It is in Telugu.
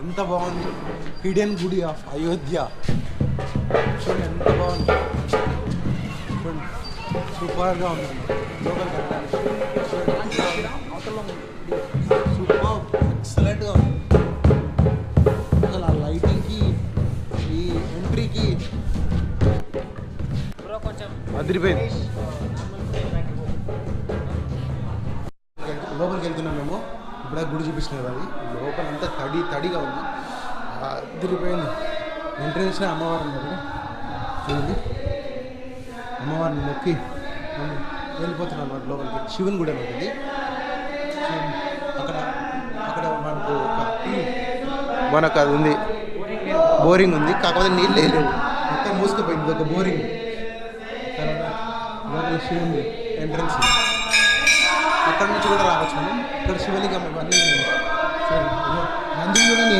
ఎంత బాగుంది. హిడెన్ గుడి ఆఫ్ అయోధ్య చూడండి, ఎంత బాగుంది చూడండి, సూపర్గా ఉందండి. లోకల్ సూపర్ ఎక్సలెంట్గా ఉంది. అసలు ఆ లైటింగ్కి ఈ ఎంట్రీకి అదిరిపోయింది. లోపలికి వెళ్తున్నాం మేము. ఇప్పుడే గుడి చూపించినారు కదా, అది లోపల అంతా తడిగా ఉంది. అదిరిపోయింది. ఎంట్రెన్స్ అమ్మవారు ఉన్నారు చూడండి. అమ్మవారిని మొక్కి వెళ్ళిపోతున్నాం అన్నమాట లోపలికి. శివుని గుడి అన్నమాట ఇది. అక్కడ మనకు అది ఉంది, బోరింగ్ ఉంది. కాకపోతే నీళ్ళు లేవు, మొత్తం మూసుకుపోయింది ఒక బోరింగ్. తర్వాత శివుని ఎంట్రన్స్ అక్కడ నుంచి కూడా రావచ్చు మనం. ఇక్కడ శివలింగం ఇవన్నీ నంది కూడా